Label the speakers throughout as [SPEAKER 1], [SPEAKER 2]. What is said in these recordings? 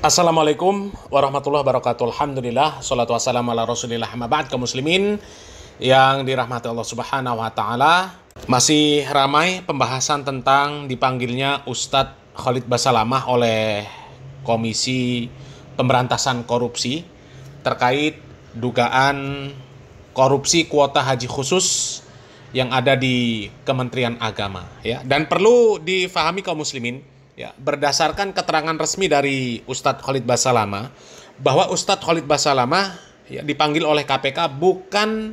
[SPEAKER 1] Assalamualaikum warahmatullahi wabarakatuh. Alhamdulillah, salatu wassalamu ala rasulillah, amma ba'd. Kaum muslimin yang dirahmati Allah subhanahu wa ta'ala, masih ramai pembahasan tentang dipanggilnya Ustadz Khalid Basalamah oleh Komisi Pemberantasan Korupsi terkait dugaan korupsi kuota haji khusus yang ada di Kementerian Agama, ya. Dan perlu difahami kaum muslimin, ya, berdasarkan keterangan resmi dari Ustadz Khalid Basalamah, bahwa Ustadz Khalid Basalamah, ya, dipanggil oleh KPK bukan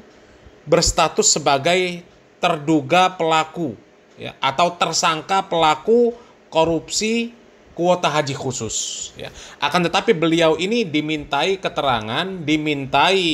[SPEAKER 1] berstatus sebagai terduga pelaku, ya, atau tersangka pelaku korupsi kuota haji khusus, ya. Akan tetapi beliau ini dimintai keterangan, dimintai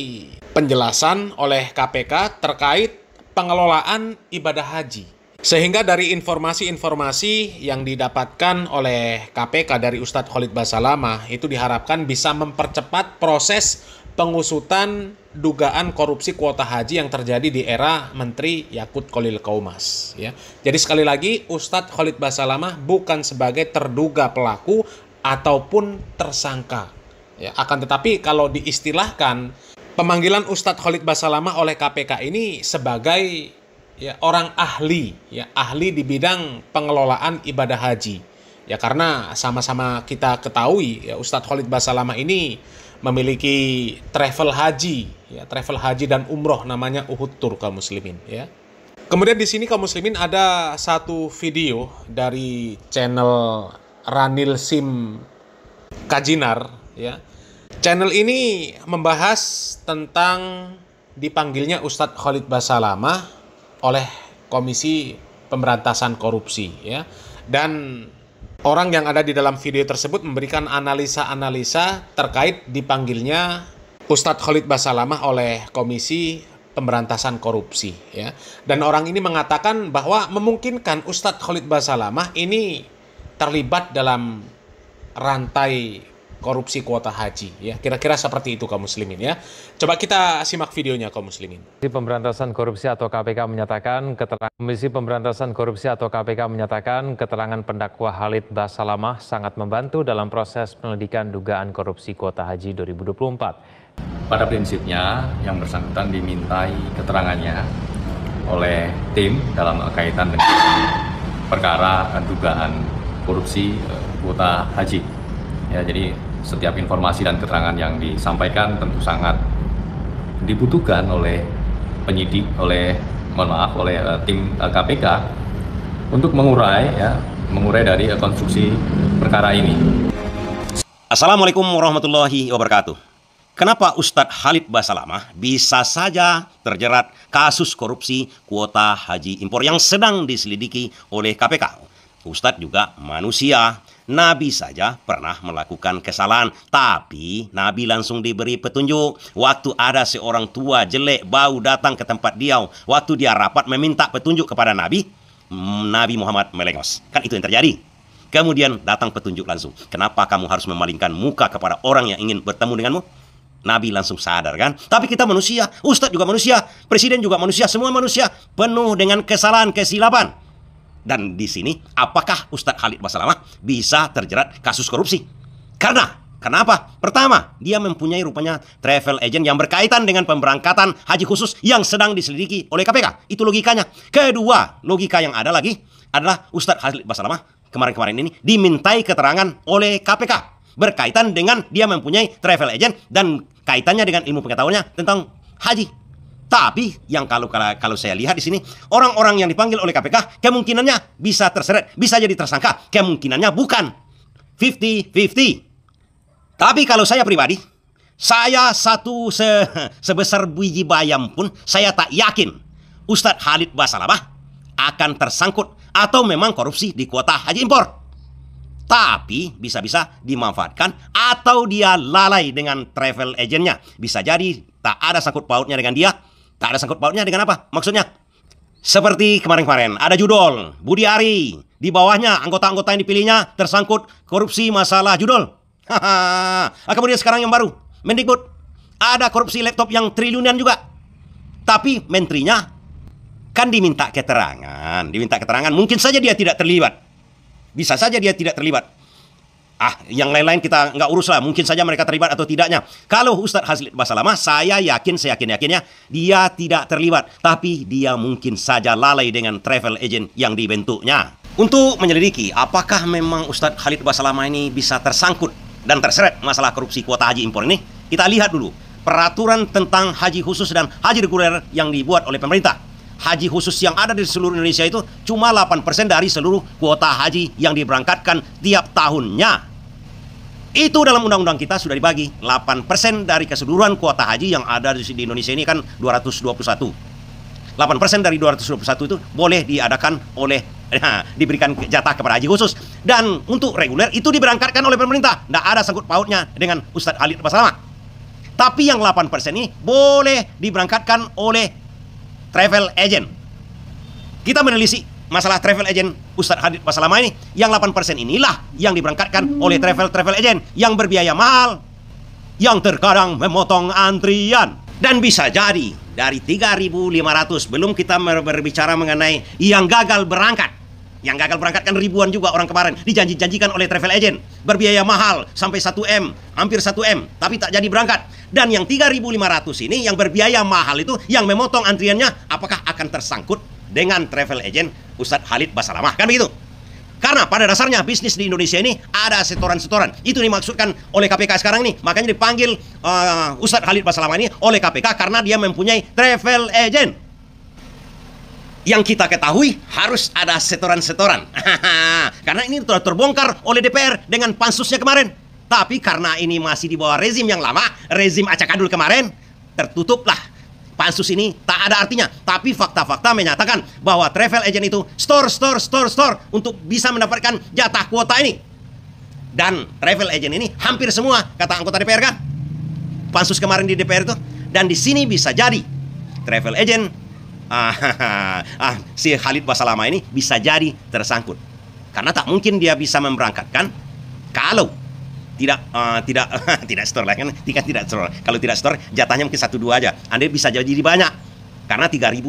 [SPEAKER 1] penjelasan oleh KPK terkait pengelolaan ibadah haji. Sehingga dari informasi-informasi yang didapatkan oleh KPK dari Ustadz Khalid Basalamah itu diharapkan bisa mempercepat proses pengusutan dugaan korupsi kuota haji yang terjadi di era Menteri Yakut Khalil Qaumas, ya. Jadi sekali lagi, Ustadz Khalid Basalamah bukan sebagai terduga pelaku ataupun tersangka, ya. Akan tetapi kalau diistilahkan, pemanggilan Ustadz Khalid Basalamah oleh KPK ini sebagai, ya, orang ahli, ya, ahli di bidang pengelolaan ibadah haji. Ya, karena sama-sama kita ketahui, ya, Ustadz Khalid Basalamah ini memiliki travel haji, ya, travel haji dan umroh namanya Uhud Tour kaum muslimin, ya. Kemudian di sini kaum muslimin ada satu video dari channel Ranil Sim Kajinar, ya. Channel ini membahas tentang dipanggilnya Ustadz Khalid Basalamah oleh Komisi Pemberantasan Korupsi, ya. Dan orang yang ada di dalam video tersebut memberikan analisa-analisa terkait dipanggilnya Ustadz Khalid Basalamah oleh Komisi Pemberantasan Korupsi, ya. Dan orang ini mengatakan bahwa memungkinkan Ustadz Khalid Basalamah ini terlibat dalam rantai korupsi kuota haji, ya. Kira-kira seperti itu kaum muslimin, ya. Coba kita simak videonya kaum muslimin.
[SPEAKER 2] Komisi Pemberantasan Korupsi atau KPK menyatakan keterangan pendakwa Khalid Basalamah sangat membantu dalam proses penyelidikan dugaan korupsi kuota haji 2024.
[SPEAKER 3] Pada prinsipnya yang bersangkutan dimintai keterangannya oleh tim dalam kaitan dengan perkara dugaan korupsi kuota haji. Ya, jadi setiap informasi dan keterangan yang disampaikan tentu sangat dibutuhkan oleh penyidik, oleh tim KPK untuk mengurai dari konstruksi perkara ini.
[SPEAKER 4] Assalamualaikum warahmatullahi wabarakatuh. Kenapa Ustadz Khalid Basalamah bisa saja terjerat kasus korupsi kuota haji impor yang sedang diselidiki oleh KPK? Ustadz juga manusia. Nabi saja pernah melakukan kesalahan, tapi Nabi langsung diberi petunjuk. Waktu ada seorang tua jelek bau datang ke tempat dia, waktu dia rapat meminta petunjuk kepada Nabi, Nabi Muhammad melengos. Kan itu yang terjadi. Kemudian datang petunjuk langsung. Kenapa kamu harus memalingkan muka kepada orang yang ingin bertemu denganmu? Nabi langsung sadar, kan? Tapi kita manusia, Ustadz juga manusia, Presiden juga manusia, semua manusia penuh dengan kesalahan, kesilapan. Dan di sini, apakah Ustadz Khalid Basalamah bisa terjerat kasus korupsi? Kenapa? Pertama, dia mempunyai rupanya travel agent yang berkaitan dengan pemberangkatan haji khusus yang sedang diselidiki oleh KPK. Itu logikanya. Kedua, logika yang ada lagi adalah Ustadz Khalid Basalamah kemarin-kemarin ini dimintai keterangan oleh KPK berkaitan dengan dia mempunyai travel agent dan kaitannya dengan ilmu pengetahuannya tentang haji. Tapi yang kalau saya lihat di sini, orang-orang yang dipanggil oleh KPK kemungkinannya bisa terseret, bisa jadi tersangka, kemungkinannya bukan 50-50. Tapi kalau saya pribadi, saya sebesar biji bayam pun saya tak yakin Ustadz Khalid Basalamah akan tersangkut atau memang korupsi di kuota haji impor. Tapi bisa-bisa dimanfaatkan atau dia lalai dengan travel agentnya. Bisa jadi tak ada sangkut pautnya dengan dia. Tak ada sangkut pautnya dengan apa? Maksudnya, seperti kemarin-kemarin ada judul Budi Ari, di bawahnya anggota-anggota yang dipilihnya tersangkut korupsi masalah judul. Kemudian sekarang yang baru, Mendikbud, ada korupsi laptop yang triliunan juga. Tapi menterinya kan diminta keterangan, mungkin saja dia tidak terlibat. Bisa saja dia tidak terlibat. Yang lain-lain kita nggak urus lah. Mungkin saja mereka terlibat atau tidaknya. Kalau Ustadz Khalid Basalamah, saya yakin, seyakin-yakinnya dia tidak terlibat. Tapi dia mungkin saja lalai dengan travel agent yang dibentuknya. Untuk menyelidiki apakah memang Ustadz Khalid Basalamah ini bisa tersangkut dan terseret masalah korupsi kuota haji impor ini, kita lihat dulu peraturan tentang haji khusus dan haji reguler yang dibuat oleh pemerintah. Haji khusus yang ada di seluruh Indonesia itu cuma 8% dari seluruh kuota haji yang diberangkatkan tiap tahunnya. Itu dalam undang-undang kita sudah dibagi. 8% dari keseluruhan kuota haji yang ada di Indonesia ini kan 221. 8% dari 221 itu boleh diadakan oleh diberikan jatah kepada haji khusus. Dan untuk reguler itu diberangkatkan oleh pemerintah. Tidak ada sangkut pautnya dengan Ustadz Khalid Basalamah. Tapi yang 8% ini boleh diberangkatkan oleh travel agent. Kita menelisik masalah travel agent Ustadz Khalid Basalamah ini. Yang 8% inilah yang diberangkatkan oleh travel agent yang berbiaya mahal, yang terkadang memotong antrian. Dan bisa jadi dari 3.500, belum kita berbicara mengenai yang gagal berangkat. Yang gagal berangkat kan ribuan juga orang kemarin, dijanjikan oleh travel agent, berbiaya mahal sampai 1M, hampir 1M, tapi tak jadi berangkat. Dan yang 3.500 ini yang berbiaya mahal itu, yang memotong antriannya, apakah akan tersangkut dengan travel agent Ustadz Khalid Basalamah? Kan begitu? Karena pada dasarnya bisnis di Indonesia ini ada setoran-setoran. Itu dimaksudkan oleh KPK sekarang ini. Makanya dipanggil Ustadz Khalid Basalamah ini oleh KPK karena dia mempunyai travel agent. Yang kita ketahui harus ada setoran-setoran. Karena ini telah terbongkar oleh DPR dengan pansusnya kemarin. Tapi karena ini masih di bawah rezim yang lama, rezim acakadul kemarin, tertutuplah. Pansus ini tak ada artinya. Tapi fakta-fakta menyatakan bahwa travel agent itu store untuk bisa mendapatkan jatah kuota ini. Dan travel agent ini hampir semua, kata anggota DPR kan, pansus kemarin di DPR itu. Dan di sini bisa jadi travel agent si Khalid Basalamah ini bisa jadi tersangkut. Karena tak mungkin dia bisa memberangkatkan kalau tidak store lah kan, tidak store. Kalau tidak store jatahnya mungkin 1-2 aja. Anda bisa jadi banyak. Karena 3.500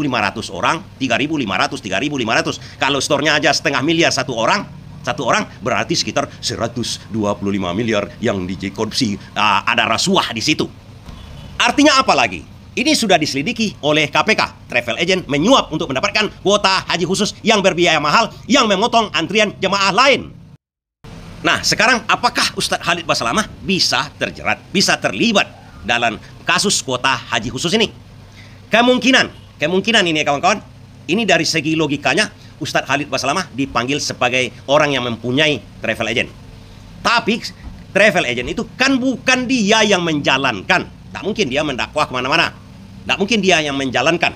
[SPEAKER 4] orang, 3.500. Kalau store-nya aja 0,5 miliar satu orang berarti sekitar 125 miliar yang dikorupsi. Ada rasuah di situ. Artinya apa lagi? Ini sudah diselidiki oleh KPK. Travel agent menyuap untuk mendapatkan kuota haji khusus yang berbiaya mahal, yang memotong antrian jemaah lain. Nah, sekarang apakah Ustadz Khalid Basalamah bisa terjerat, bisa terlibat dalam kasus kuota haji khusus ini? Kemungkinan ini kawan-kawan, ini dari segi logikanya Ustadz Khalid Basalamah dipanggil sebagai orang yang mempunyai travel agent. Tapi travel agent itu kan bukan dia yang menjalankan. Tak mungkin dia mendakwah kemana-mana. Tak mungkin dia yang menjalankan.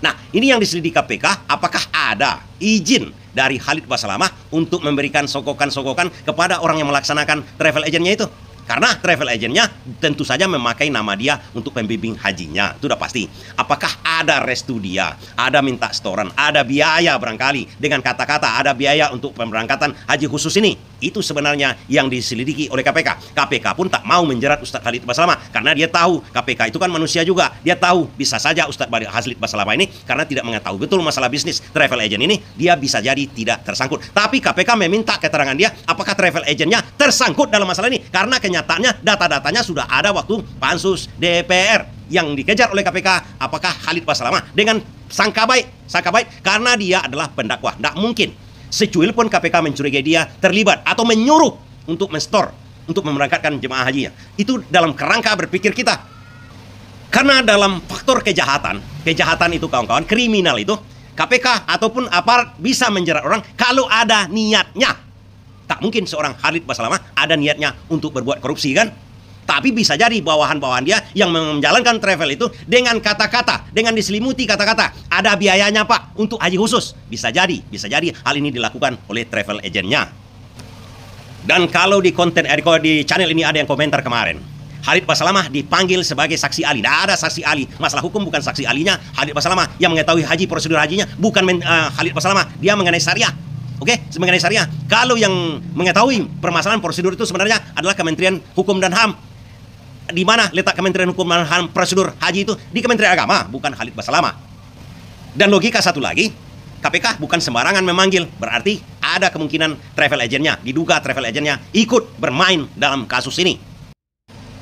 [SPEAKER 4] Nah, ini yang diselidiki KPK, apakah ada izin dari Khalid Basalamah untuk memberikan sogokan-sogokan kepada orang yang melaksanakan travel agentnya itu? Karena travel agentnya tentu saja memakai nama dia untuk pembimbing hajinya. Itu udah pasti. Apakah ada restu dia? Ada minta setoran? Ada biaya barangkali. Dengan kata-kata ada biaya untuk pemberangkatan haji khusus ini. Itu sebenarnya yang diselidiki oleh KPK. KPK pun tak mau menjerat Ustadz Khalid Basalamah. Karena dia tahu KPK itu kan manusia juga. Dia tahu bisa saja Ustadz Khalid Basalamah ini karena tidak mengetahui betul masalah bisnis travel agent ini, dia bisa jadi tidak tersangkut. Tapi KPK meminta keterangan dia apakah travel agentnya tersangkut dalam masalah ini. Karena kenyataannya data-datanya sudah ada waktu pansus DPR yang dikejar oleh KPK. Apakah Khalid Basalamah dengan sangka baik karena dia adalah pendakwa. Tidak mungkin secuil pun KPK mencurigai dia terlibat atau menyuruh untuk menstore, untuk memberangkatkan jemaah hajinya. Itu dalam kerangka berpikir kita. Karena dalam faktor kejahatan itu kawan-kawan, kriminal itu, KPK ataupun aparat bisa menjerat orang kalau ada niatnya. Tak mungkin seorang Khalid Basalamah ada niatnya untuk berbuat korupsi kan? Tapi bisa jadi bawahan-bawahan dia yang menjalankan travel itu dengan kata-kata, dengan diselimuti kata-kata. Ada biayanya Pak untuk haji khusus. Bisa jadi hal ini dilakukan oleh travel agentnya. Dan kalau di channel ini ada yang komentar kemarin, Khalid Basalamah dipanggil sebagai saksi ahli. Tidak ada saksi ahli. Masalah hukum bukan saksi ahlinya Khalid Basalamah. Yang mengetahui haji, prosedur hajinya bukan Khalid Basalamah. Dia mengenai syariah. Oke, mengenai syariah. Kalau yang mengetahui permasalahan prosedur itu sebenarnya adalah Kementerian Hukum dan HAM. Di mana letak Kementerian Hukum dan HAM prosedur haji itu? Di Kementerian Agama, bukan Khalid Basalamah. Dan logika satu lagi, KPK bukan sembarangan memanggil. Berarti ada kemungkinan travel agentnya, diduga travel agentnya ikut bermain dalam kasus ini.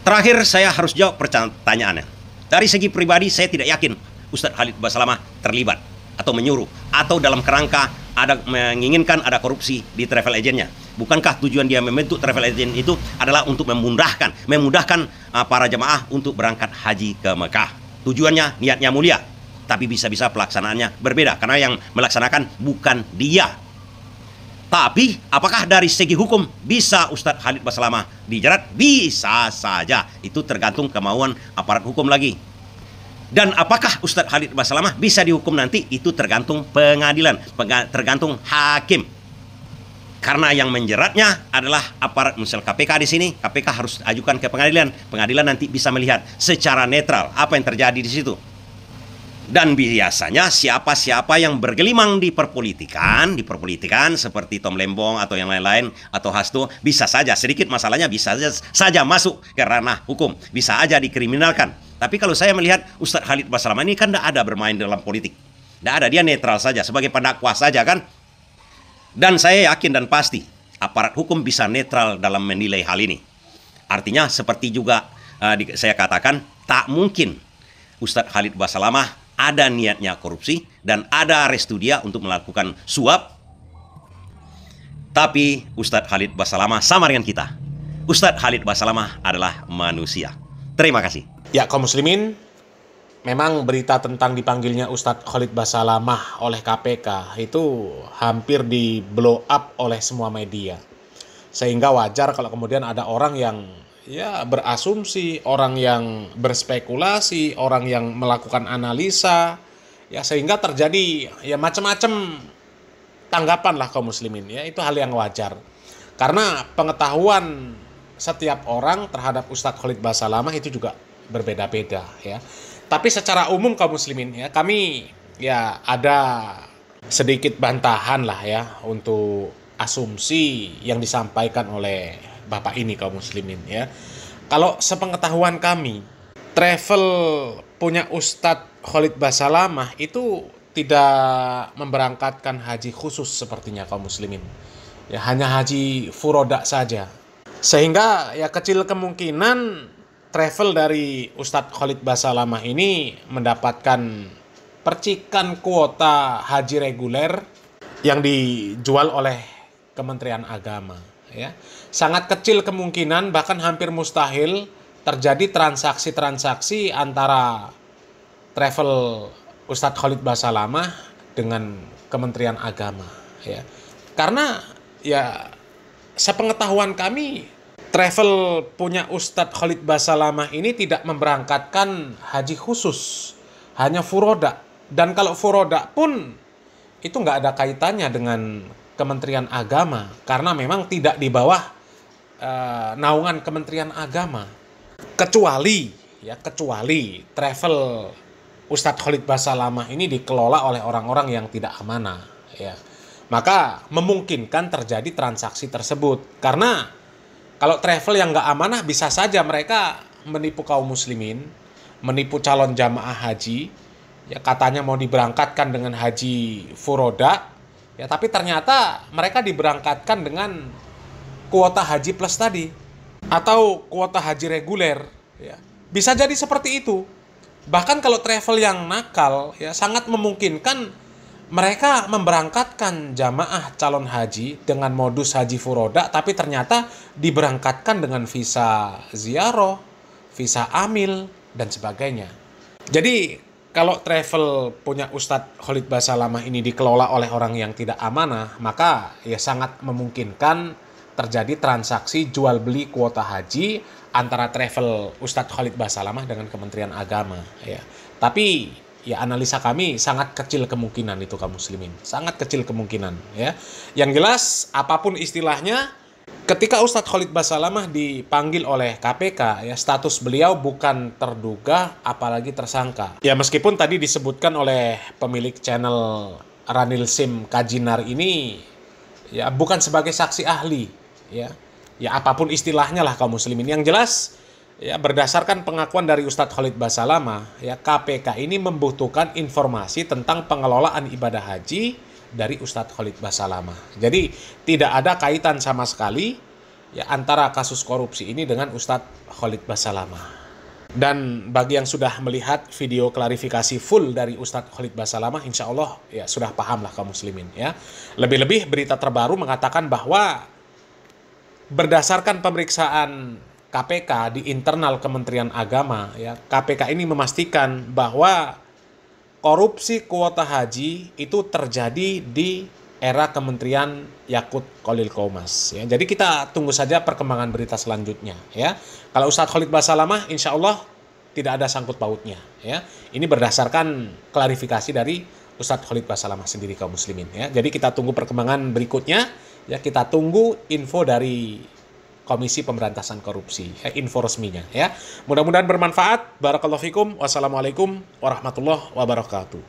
[SPEAKER 4] Terakhir, saya harus jawab pertanyaannya. Dari segi pribadi, saya tidak yakin Ustadz Khalid Basalamah terlibat atau menyuruh atau dalam kerangka menginginkan ada korupsi di travel agentnya. Bukankah tujuan dia membentuk travel agent itu adalah untuk memudahkan para jemaah untuk berangkat haji ke Mekah. Tujuannya, niatnya mulia, tapi bisa-bisa pelaksanaannya berbeda karena yang melaksanakan bukan dia. Tapi apakah dari segi hukum bisa Ustadz Khalid Basalamah dijerat? Bisa saja. Itu tergantung kemauan aparat hukum lagi. Dan apakah Ustadz Khalid Basalamah bisa dihukum nanti? Itu tergantung pengadilan, tergantung hakim. Karena yang menjeratnya adalah aparat, misal KPK di sini, KPK harus ajukan ke pengadilan. Pengadilan nanti bisa melihat secara netral apa yang terjadi di situ. Dan biasanya siapa-siapa yang bergelimang di perpolitikan seperti Tom Lembong atau yang lain-lain atau Hasto, bisa saja sedikit masalahnya bisa saja masuk ke ranah hukum, bisa aja dikriminalkan. Tapi kalau saya melihat Ustadz Khalid Basalamah ini kan tidak ada bermain dalam politik, tidak ada, dia netral saja sebagai pendakwah saja kan. Dan saya yakin dan pasti aparat hukum bisa netral dalam menilai hal ini. Artinya seperti juga saya katakan, tak mungkin Ustadz Khalid Basalamah ada niatnya korupsi dan ada restu dia untuk melakukan suap. Tapi Ustadz Khalid Basalamah sama dengan kita. Ustadz Khalid Basalamah adalah manusia. Terima kasih.
[SPEAKER 1] Ya, kaum muslimin, memang berita tentang dipanggilnya Ustadz Khalid Basalamah oleh KPK itu hampir di blow up oleh semua media. Sehingga wajar kalau kemudian ada orang yang berasumsi, orang yang berspekulasi, orang yang melakukan analisa, sehingga terjadi macam-macam tanggapan lah kaum muslimin. Itu hal yang wajar. Karena pengetahuan setiap orang terhadap Ustadz Khalid Basalamah itu juga berbeda-beda Tapi secara umum kaum muslimin kami ada sedikit bantahan lah untuk asumsi yang disampaikan oleh Bapak ini kaum muslimin Kalau sepengetahuan kami, travel punya Ustadz Khalid Basalamah itu tidak memberangkatkan haji khusus sepertinya kaum muslimin. Hanya haji furoda saja. Sehingga kecil kemungkinan travel dari Ustadz Khalid Basalamah ini mendapatkan percikan kuota haji reguler yang dijual oleh Kementerian Agama. Sangat kecil kemungkinan, bahkan hampir mustahil terjadi transaksi-transaksi antara travel Ustadz Khalid Basalamah dengan Kementerian Agama Karena sepengetahuan kami, travel punya Ustadz Khalid Basalamah ini tidak memberangkatkan haji khusus, hanya furoda. Dan kalau furoda pun itu nggak ada kaitannya dengan Kementerian Agama, karena memang tidak di bawah naungan Kementerian Agama. Kecuali travel Ustadz Khalid Basalamah ini dikelola oleh orang-orang yang tidak amanah maka memungkinkan terjadi transaksi tersebut. Karena kalau travel yang nggak amanah, bisa saja mereka menipu kaum muslimin, menipu calon jamaah haji katanya mau diberangkatkan dengan haji furoda tapi ternyata mereka diberangkatkan dengan kuota haji plus tadi atau kuota haji reguler Bisa jadi seperti itu. Bahkan kalau travel yang nakal sangat memungkinkan mereka memberangkatkan jamaah calon haji dengan modus haji furoda, tapi ternyata diberangkatkan dengan visa ziarah, visa amil, dan sebagainya. Jadi kalau travel punya Ustadz Khalid Basalamah ini dikelola oleh orang yang tidak amanah, maka sangat memungkinkan terjadi transaksi jual beli kuota haji antara travel Ustadz Khalid Basalamah dengan Kementerian Agama. Tapi analisa kami sangat kecil kemungkinan itu kaum muslimin, sangat kecil kemungkinan. Yang jelas apapun istilahnya, ketika Ustadz Khalid Basalamah dipanggil oleh KPK, status beliau bukan terduga apalagi tersangka. Meskipun tadi disebutkan oleh pemilik channel Ranil Sim Kajinar ini bukan sebagai saksi ahli. Apapun istilahnya lah kaum muslimin. Yang jelas berdasarkan pengakuan dari Ustadz Khalid Basalamah, KPK ini membutuhkan informasi tentang pengelolaan ibadah haji dari Ustadz Khalid Basalamah. Jadi tidak ada kaitan sama sekali ya antara kasus korupsi ini dengan Ustadz Khalid Basalamah. Dan bagi yang sudah melihat video klarifikasi full dari Ustadz Khalid Basalamah, insya Allah ya sudah paham lah kaum muslimin ya. Lebih-lebih berita terbaru mengatakan bahwa berdasarkan pemeriksaan KPK di internal Kementerian Agama ya, KPK ini memastikan bahwa korupsi kuota haji itu terjadi di era Kementerian Yakut Khalil Qomas ya. Jadi kita tunggu saja perkembangan berita selanjutnya ya. Kalau Ustadz Khalid Basalamah insya Allah tidak ada sangkut pautnya ya. Ini berdasarkan klarifikasi dari Ustadz Khalid Basalamah sendiri kaum muslimin ya. Jadi kita tunggu perkembangan berikutnya ya, kita tunggu info dari Komisi Pemberantasan Korupsi ya, info resminya ya. Mudah-mudahan bermanfaat. Barakallahu fikum. Wassalamualaikum warahmatullahi wabarakatuh.